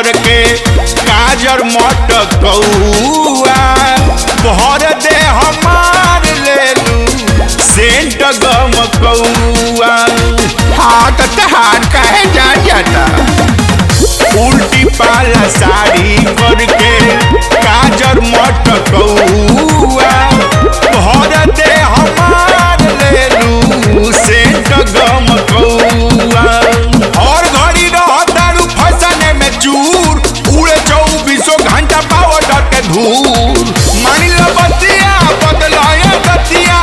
करके काजर मटकौआ भर दे हमार लेलू सेंट गमकौआ। हाँ तो तहार काहे जा जाता। उल्टी पाला साड़ी करके काजर मटकौआ भर दे हमार लेलू सेंट गमकौआ। और घड़ी रहतारू फसने में चूर उड़े 24 घंटा पावडर के धूल। मान लो बतिया बदलाया गतिया,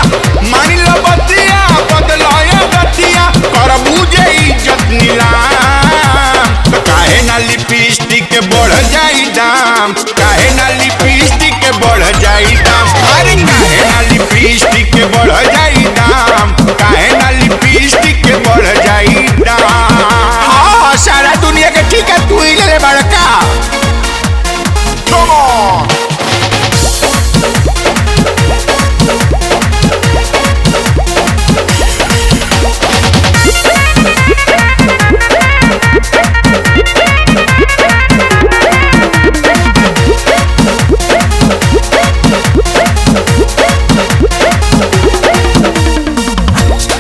मान लो बतिया बदलाया गतिया, कर बुझे इज्जत नीलाम। काहे ना लिपस्टिक के बढ़ जाई दाम, काहे ना लिपस्टिक के बढ़ जाई दाम, अरे काहे ना लिपस्टिक के बढ़ जाई दाम, काहे ना लिपस्टिक के बढ़ जाई दाम। हाँ सारा दुनिया के ठीक है तू ही ले बड़का। Come on!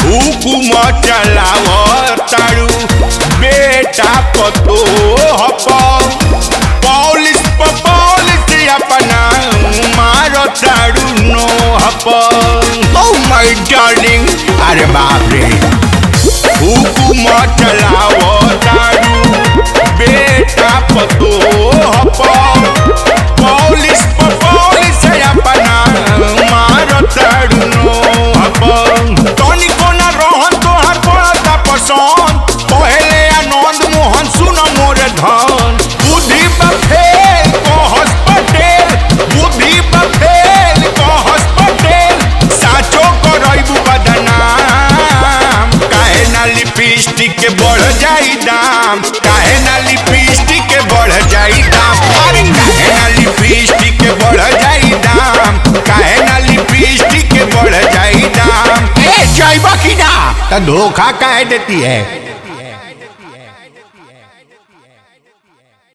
हुकुम चलावतारू बेटा पतो हप पॉलिस अपना मारतारू नो हप। Oh my darling. अरे बाप रे। हुकुम चलावतारू बेटा पतो हप पॉलिस अपना मारतारू नो हप। तनिको ना रहन तोहर बड़ा पसंद पहले आनंद मोहन सुन मोर धन। बुद्धि बफेल कहस पटेल, बुद्धि बफेल कहस पटेल, साचो करैबू बदनाम। काहे ना लिपस्टिक के बढ़ जाई दाम, काहे ना लिपस्टिक के बढ़ जाई दाम, अरे काहे ना लिपस्टिक के बढ़ जाई दाम, काहे ना लिपस्टिक के बढ़ जाई दाम। ए जाइबा की ना तो धोखा काहे देती है।